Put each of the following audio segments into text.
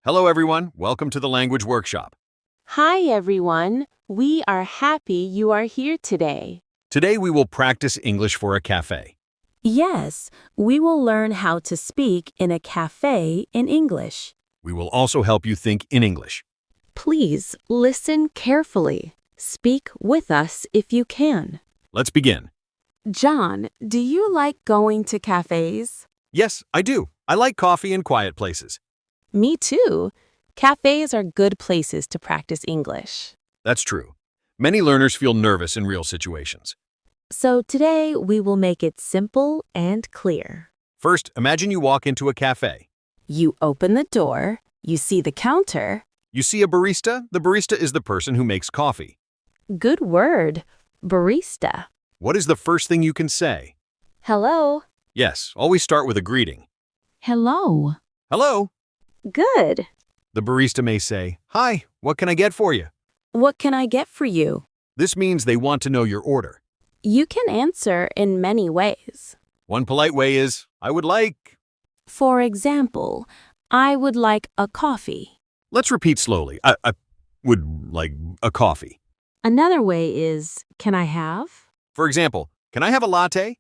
Hello, everyone. Welcome to the language workshop. Hi, everyone. We are happy you are here today. Today, we will practice English for a cafe. Yes, we will learn how to speak in a cafe in English. We will also help you think in English. Please listen carefully. Speak with us if you can. Let's begin. John, do you like going to cafes? Yes, I do. I like coffee in quiet places. Me too. Cafes are good places to practice English. That's true. Many learners feel nervous in real situations. So today we will make it simple and clear. First, imagine you walk into a cafe. You open the door, you see the counter. You see a barista. The barista is the person who makes coffee. Good word, barista. What is the first thing you can say? Hello. Yes, always start with a greeting. Hello. Hello. Good. The barista may say, "Hi, what can I get for you?" What can I get for you? This means they want to know your order. You can answer in many ways. One polite way is, "I would like..." For example, I would like a coffee. Let's repeat slowly. I would like a coffee. Another way is, can I have? For example, "Can I have a latte?"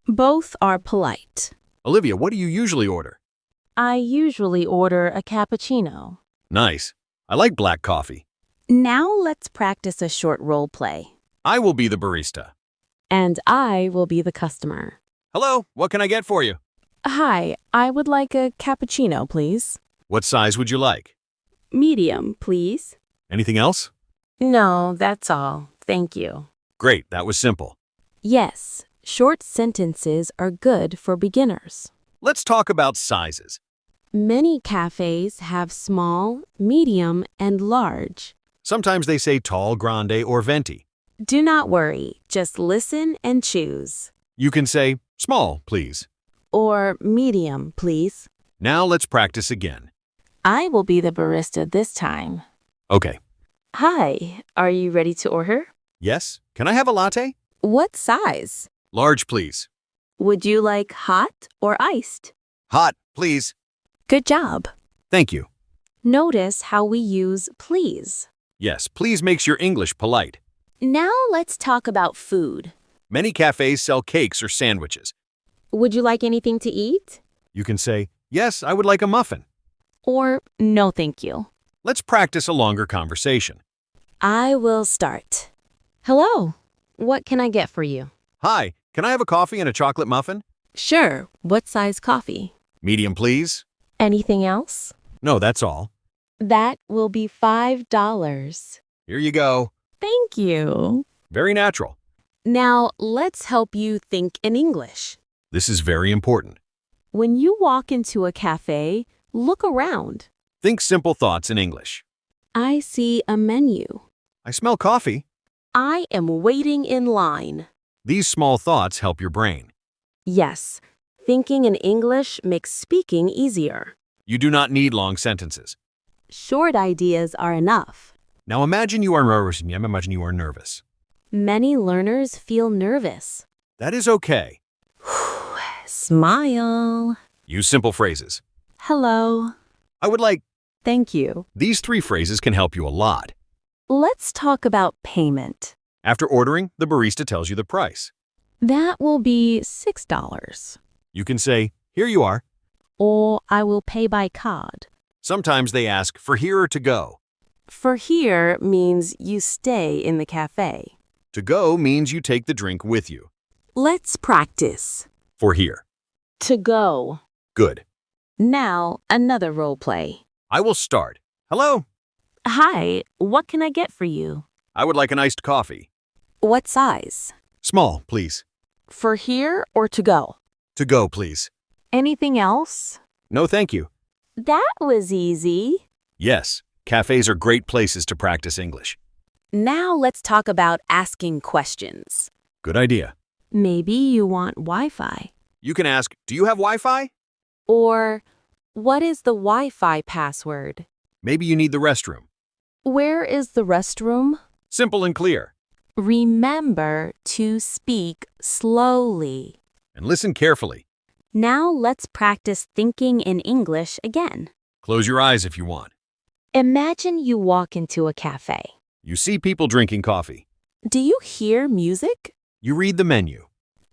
Both are polite. Olivia, what do you usually order? I usually order a cappuccino. Nice. I like black coffee. Now let's practice a short role play. I will be the barista. And I will be the customer. Hello, what can I get for you? Hi, I would like a cappuccino, please. What size would you like? Medium, please. Anything else? No, that's all. Thank you. Great, that was simple. Yes, short sentences are good for beginners. Let's talk about sizes. Many cafes have small, medium, and large. Sometimes they say tall, grande, or venti. Do not worry, just listen and choose. You can say, "Small, please." Or medium, please. Now let's practice again. I will be the barista this time. Okay. Hi, are you ready to order? Yes? Can I have a latte? What size? Large, please. Would you like hot or iced? Hot, please. Good job. Thank you. Notice how we use please. Yes, please makes your English polite. Now let's talk about food. Many cafes sell cakes or sandwiches. Would you like anything to eat? You can say, "Yes, I would like a muffin." Or no, thank you. Let's practice a longer conversation. I will start. Hello, what can I get for you? Hi, can I have a coffee and a chocolate muffin? Sure, what size coffee? Medium, please. Anything else? No, that's all. That will be $5. Here you go. Thank you. Very natural. Now let's help you think in English. This is very important. When you walk into a cafe, look around. Think simple thoughts in English. I see a menu. I smell coffee. I am waiting in line. These small thoughts help your brain. Yes, thinking in English makes speaking easier. You do not need long sentences. Short ideas are enough. Now imagine you are nervous. Imagine you are nervous. Many learners feel nervous. That is okay. Smile. Use simple phrases. Hello. I would like... Thank you. These 3 phrases can help you a lot. Let's talk about payment. After ordering, the barista tells you the price. That will be $6. You can say, "Here you are." Or I will pay by card. Sometimes they ask for here or to go. For here means you stay in the cafe. To go means you take the drink with you. Let's practice. For here. To go. Good. Now, another role play. I will start. Hello. Hi, what can I get for you? I would like an iced coffee. What size? Small, please. For here or to go? To go, please. Anything else? No, thank you. That was easy. Yes, cafes are great places to practice English. Now let's talk about asking questions. Good idea. Maybe you want Wi-Fi. You can ask, "Do you have Wi-Fi?" Or, what is the Wi-Fi password? Maybe you need the restroom. Where is the restroom? Simple and clear. Remember to speak slowly. And listen carefully. Now let's practice thinking in English again. Close your eyes if you want. Imagine you walk into a cafe. You see people drinking coffee. Do you hear music? You read the menu.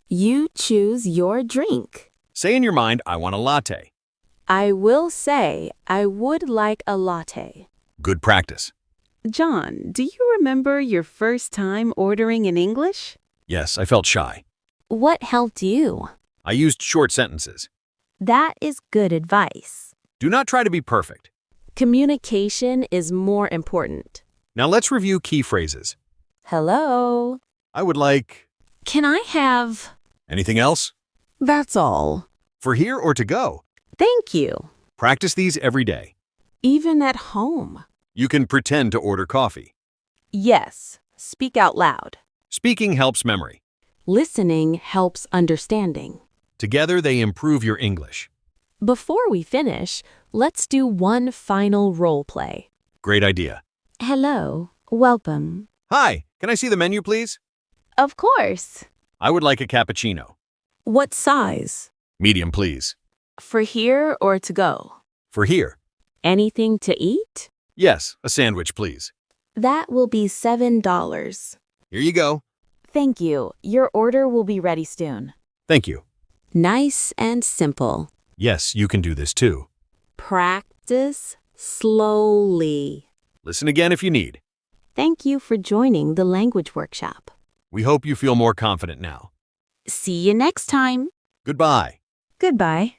You choose your drink. Say in your mind, I want a latte. I will say, I would like a latte. Good practice. John, do you remember your first time ordering in English? Yes, I felt shy. What helped you? I used short sentences. That is good advice. Do not try to be perfect. Communication is more important. Now let's review key phrases. Hello. I would like... Can I have... Anything else? That's all. For here or to go? Thank you. Practice these every day. Even at home. You can pretend to order coffee. Yes. Speak out loud. Speaking helps memory. Listening helps understanding. Together they improve your English. Before we finish, let's do one final role play. Great idea. Hello. Welcome. Hi, can I see the menu, please? Of course. I would like a cappuccino. What size? Medium, please. For here or to go? For here. Anything to eat? Yes, a sandwich, please. That will be $7. Here you go. Thank you. Your order will be ready soon. Thank you. Nice and simple. Yes, you can do this too. Practice slowly. Listen again if you need. Thank you for joining the language workshop. We hope you feel more confident now. See you next time. Goodbye. Goodbye.